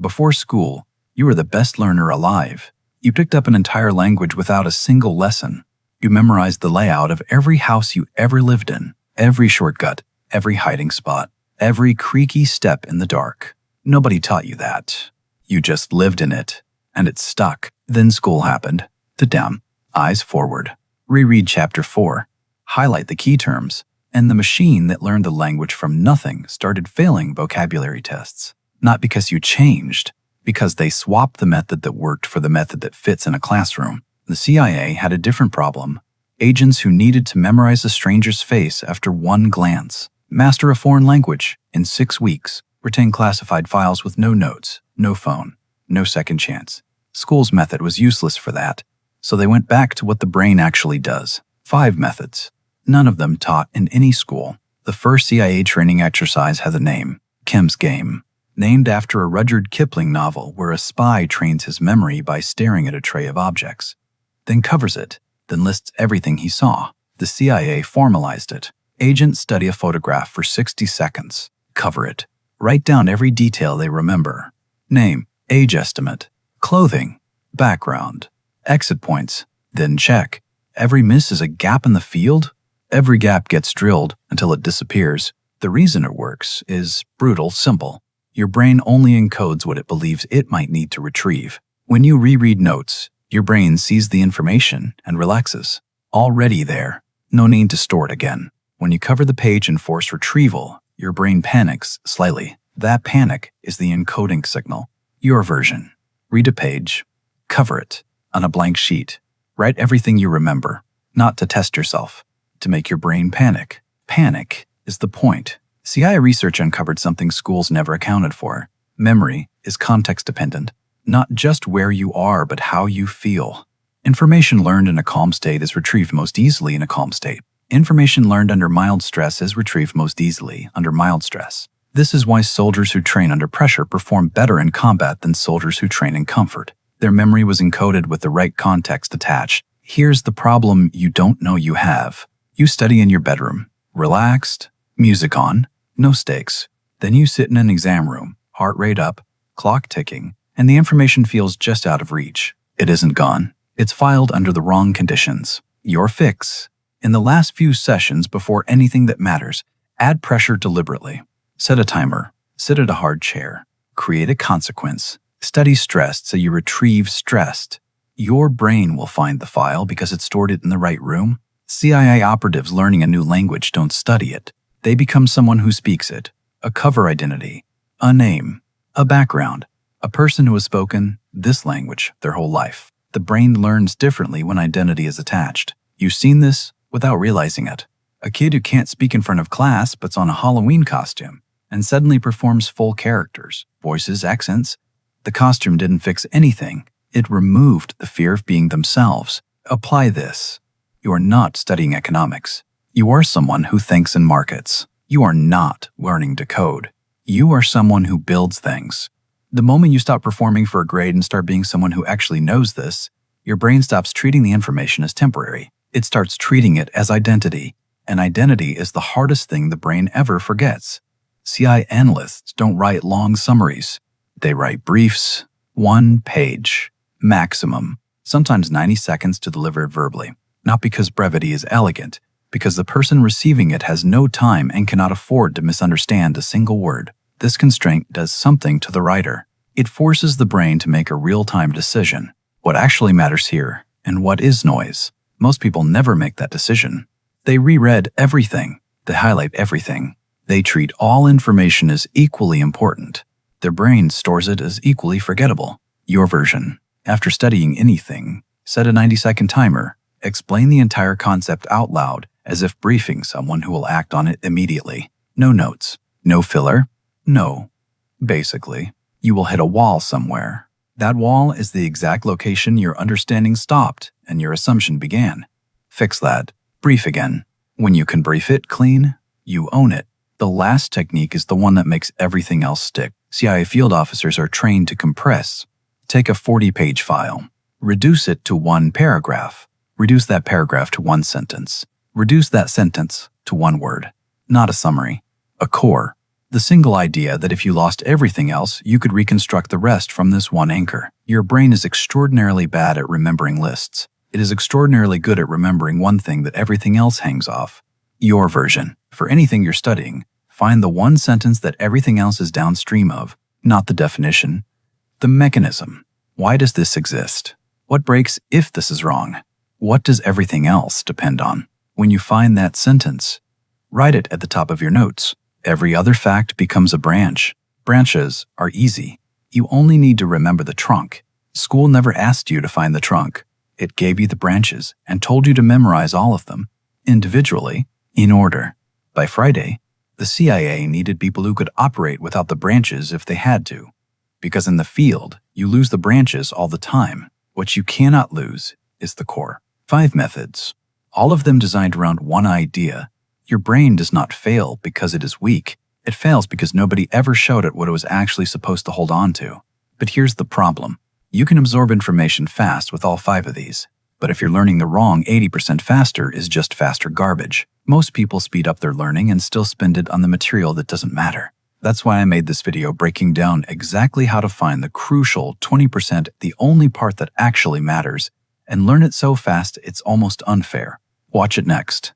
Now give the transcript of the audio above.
Before school, you were the best learner alive. You picked up an entire language without a single lesson. You memorized the layout of every house you ever lived in, every shortcut, every hiding spot, every creaky step in the dark. Nobody taught you that. You just lived in it, and it stuck. Then school happened. Sit down, eyes forward. Reread chapter 4. Highlight the key terms. And the machine that learned the language from nothing started failing vocabulary tests. Not because you changed, because they swapped the method that worked for the method that fits in a classroom. The CIA had a different problem. Agents who needed to memorize a stranger's face after one glance, master a foreign language in 6 weeks, retain classified files with no notes, no phone, no second chance. School's method was useless for that, so they went back to what the brain actually does. 5 methods. None of them taught in any school. The first CIA training exercise had the name, Kim's Game, named after a Rudyard Kipling novel where a spy trains his memory by staring at a tray of objects, then covers it, then lists everything he saw. The CIA formalized it. Agents study a photograph for 60 seconds, cover it, write down every detail they remember. Name, age estimate, clothing, background, exit points, then check. Every miss is a gap in the field. Every gap gets drilled until it disappears. The reason it works is brutal simple. Your brain only encodes what it believes it might need to retrieve. When you reread notes, your brain sees the information and relaxes. Already there, no need to store it again. When you cover the page and force retrieval, your brain panics slightly. That panic is the encoding signal. Your version. Read a page, cover it on a blank sheet. Write everything you remember, not to test yourself, to make your brain panic. Panic is the point. CIA research uncovered something schools never accounted for. Memory is context-dependent, not just where you are, but how you feel. Information learned in a calm state is retrieved most easily in a calm state. Information learned under mild stress is retrieved most easily under mild stress. This is why soldiers who train under pressure perform better in combat than soldiers who train in comfort. Their memory was encoded with the right context attached. Here's the problem you don't know you have. You study in your bedroom, relaxed, music on, no stakes. Then you sit in an exam room, heart rate up, clock ticking, and the information feels just out of reach. It isn't gone. It's filed under the wrong conditions. Your fix. In the last few sessions before anything that matters, add pressure deliberately. Set a timer. Sit at a hard chair. Create a consequence. Study stressed so you retrieve stressed. Your brain will find the file because it stored it in the right room. CIA operatives learning a new language don't study it. They become someone who speaks it. A cover identity, a name, a background, a person who has spoken this language their whole life. The brain learns differently when identity is attached. You've seen this without realizing it. A kid who can't speak in front of class but's on a Halloween costume and suddenly performs full characters, voices, accents. The costume didn't fix anything. It removed the fear of being themselves. Apply this. You are not studying economics. You are someone who thinks in markets. You are not learning to code. You are someone who builds things. The moment you stop performing for a grade and start being someone who actually knows this, your brain stops treating the information as temporary. It starts treating it as identity. And identity is the hardest thing the brain ever forgets. CI analysts don't write long summaries. They write briefs, 1 page, maximum, sometimes 90 seconds to deliver it verbally. Not because brevity is elegant, because the person receiving it has no time and cannot afford to misunderstand a single word. This constraint does something to the writer. It forces the brain to make a real-time decision. What actually matters here, and what is noise? Most people never make that decision. They reread everything. They highlight everything. They treat all information as equally important. Their brain stores it as equally forgettable. Your version. After studying anything, set a 90-second timer. Explain the entire concept out loud as if briefing someone who will act on it immediately. No notes. No filler. No. Basically, you will hit a wall somewhere. That wall is the exact location your understanding stopped and your assumption began. Fix that. Brief again. When you can brief it clean, you own it. The last technique is the one that makes everything else stick. CIA field officers are trained to compress. Take a 40-page file. Reduce it to 1 paragraph. Reduce that paragraph to 1 sentence. Reduce that sentence to 1 word. Not a summary. A core. The single idea that if you lost everything else, you could reconstruct the rest from this one anchor. Your brain is extraordinarily bad at remembering lists. It is extraordinarily good at remembering one thing that everything else hangs off. Your version. For anything you're studying, find the one sentence that everything else is downstream of, not the definition. The mechanism. Why does this exist? What breaks if this is wrong? What does everything else depend on? When you find that sentence, write it at the top of your notes. Every other fact becomes a branch. Branches are easy. You only need to remember the trunk. School never asked you to find the trunk. It gave you the branches and told you to memorize all of them, individually, in order. By Friday, the CIA needed people who could operate without the branches if they had to. Because in the field, you lose the branches all the time. What you cannot lose is the core. 5 methods, all of them designed around one idea. Your brain does not fail because it is weak. It fails because nobody ever showed it what it was actually supposed to hold on to. But here's the problem. You can absorb information fast with all 5 of these. But if you're learning the wrong 80% faster is just faster garbage. Most people speed up their learning and still spend it on the material that doesn't matter. That's why I made this video breaking down exactly how to find the crucial 20%, the only part that actually matters, and learn it so fast it's almost unfair. Watch it next.